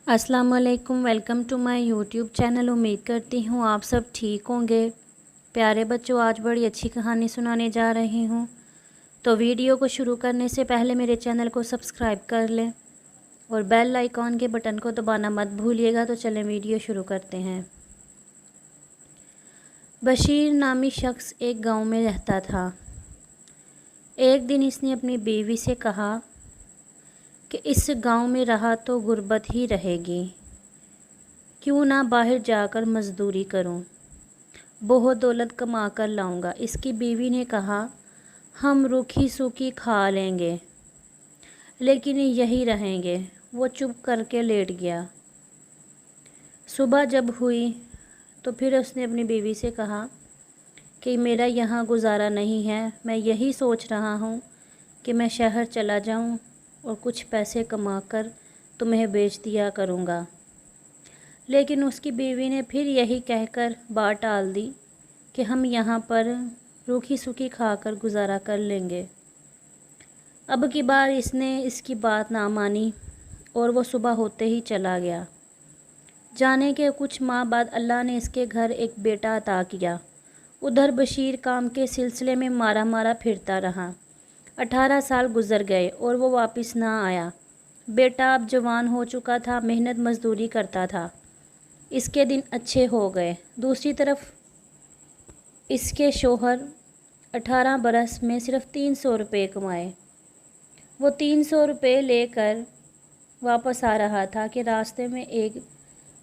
अस्सलाम वालेकुम। Welcome to my YouTube channel. उम्मीद करती हूँ आप सब ठीक होंगे। प्यारे बच्चों, आज बड़ी अच्छी कहानी सुनाने जा रही हूँ। तो वीडियो को शुरू करने से पहले मेरे चैनल को सब्सक्राइब कर लें और बेल आइकॉन के बटन को दबाना मत भूलिएगा। तो चलें वीडियो शुरू करते हैं। बशीर नामी शख्स एक गांव में रहता था। एक दिन इसने अपनी बीवी से कहा कि इस गांव में रहा तो गुर्बत ही रहेगी, क्यों ना बाहर जाकर मज़दूरी करूं, बहुत दौलत कमा कर लाऊंगा। इसकी बीवी ने कहा, हम रूखी सूखी खा लेंगे लेकिन यही रहेंगे। वो चुप करके लेट गया। सुबह जब हुई तो फिर उसने अपनी बीवी से कहा कि मेरा यहाँ गुजारा नहीं है, मैं यही सोच रहा हूँ कि मैं शहर चला जाऊँ और कुछ पैसे कमाकर तुम्हें बेच दिया करूँगा। लेकिन उसकी बीवी ने फिर यही कहकर बात टाल दी कि हम यहाँ पर रूखी सूखी खाकर गुजारा कर लेंगे। अब की बार इसने इसकी बात ना मानी और वो सुबह होते ही चला गया। जाने के कुछ माह बाद अल्लाह ने इसके घर एक बेटा अता किया। उधर बशीर काम के सिलसिले में मारा मारा फिरता रहा। 18 साल गुजर गए और वो वापस ना आया। बेटा अब जवान हो चुका था, मेहनत मजदूरी करता था। इसके दिन अच्छे हो गए। दूसरी तरफ इसके शोहर 18 बरस में सिर्फ 300 रुपये कमाए। वो 300 रुपये लेकर वापस आ रहा था कि रास्ते में एक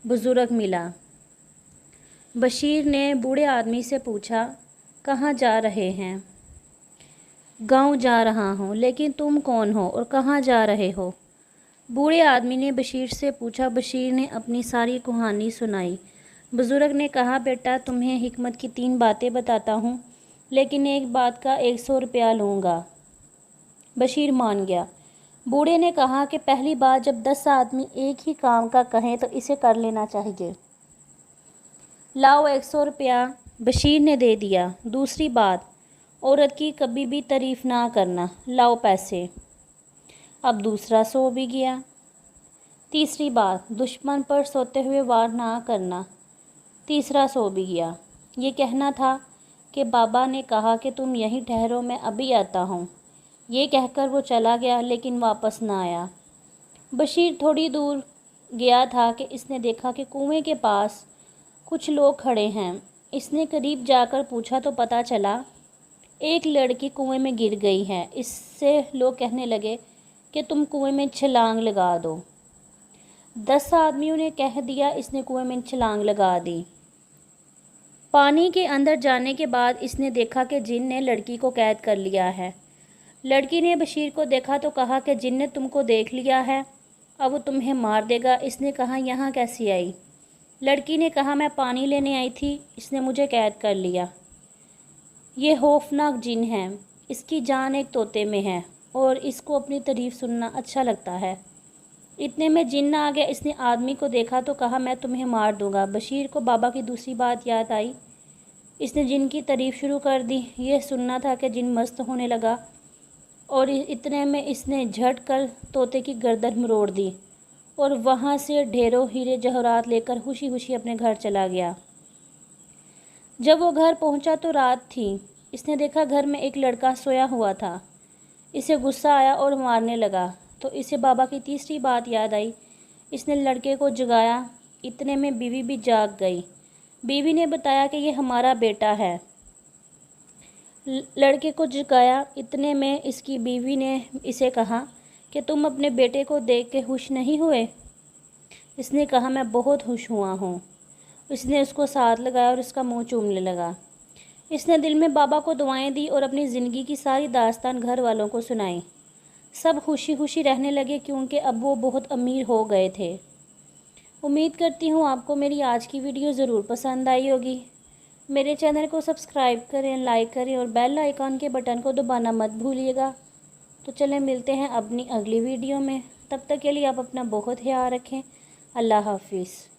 बुज़ुर्ग मिला। बशीर ने बूढ़े आदमी से पूछा, कहाँ जा रहे हैं? गांव जा रहा हूँ। लेकिन तुम कौन हो और कहाँ जा रहे हो? बूढ़े आदमी ने बशीर से पूछा। बशीर ने अपनी सारी कहानी सुनाई। बुज़ुर्ग ने कहा, बेटा तुम्हें हिकमत की 3 बातें बताता हूँ, लेकिन एक बात का 100 रुपया लूँगा। बशीर मान गया। बूढ़े ने कहा कि पहली बात, जब 10 आदमी एक ही काम का कहें तो इसे कर लेना चाहिए। लाओ 100 रुपया। बशीर ने दे दिया। दूसरी बात, औरत की कभी भी तारीफ़ ना करना। लाओ पैसे। अब दूसरा 100 भी गया। तीसरी बात, दुश्मन पर सोते हुए वार ना करना। तीसरा 100 भी गया। ये कहना था कि बाबा ने कहा कि तुम यहीं ठहरो, मैं अभी आता हूँ। ये कहकर वो चला गया, लेकिन वापस ना आया। बशीर थोड़ी दूर गया था कि इसने देखा कि कुएं के पास कुछ लोग खड़े हैं। इसने करीब जाकर पूछा तो पता चला एक लड़की कुएं में गिर गई है। इससे लोग कहने लगे कि तुम कुएं में छलांग लगा दो। 10 आदमियों ने कह दिया। इसने कुएं में छलांग लगा दी। पानी के अंदर जाने के बाद इसने देखा कि जिन ने लड़की को कैद कर लिया है। लड़की ने बशीर को देखा तो कहा कि जिन ने तुमको देख लिया है, अब वो तुम्हें मार देगा। इसने कहा, यहाँ कैसी आई? लड़की ने कहा, मैं पानी लेने आई थी, इसने मुझे कैद कर लिया। ये खौफनाक जिन है, इसकी जान एक तोते में है और इसको अपनी तारीफ़ सुनना अच्छा लगता है। इतने में जिन्न आ गया। इसने आदमी को देखा तो कहा, मैं तुम्हें मार दूंगा। बशीर को बाबा की दूसरी बात याद आई। इसने जिन की तारीफ़ शुरू कर दी। ये सुनना था कि जिन मस्त होने लगा और इतने में इसने झट कर तोते की गर्दन मरोड़ दी और वहाँ से ढेरों हीरे जवाहरात लेकर खुशी खुशी अपने घर चला गया। जब वो घर पहुंचा तो रात थी। इसने देखा घर में एक लड़का सोया हुआ था। इसे गुस्सा आया और मारने लगा। तो इसे बाबा की तीसरी बात याद आई। इसने लड़के को जगाया। इतने में बीवी भी जाग गई। बीवी ने बताया कि ये हमारा बेटा है। लड़के को जगाया। इतने में इसकी बीवी ने इसे कहा कि तुम अपने बेटे को देख के खुश नहीं हुए? इसने कहा, मैं बहुत खुश हुआ हूँ। इसने उसको साथ लगाया और उसका मुंह चूमने लगा। इसने दिल में बाबा को दुआएं दी और अपनी ज़िंदगी की सारी दास्तान घर वालों को सुनाई। सब खुशी खुशी रहने लगे क्योंकि अब वो बहुत अमीर हो गए थे। उम्मीद करती हूँ आपको मेरी आज की वीडियो ज़रूर पसंद आई होगी। मेरे चैनल को सब्सक्राइब करें, लाइक करें और बेल आइकॉन के बटन को दबाना मत भूलिएगा। तो चलें मिलते हैं अपनी अगली वीडियो में। तब तक के लिए आप अपना बहुत ख्याल रखें। अल्लाह हाफिज़।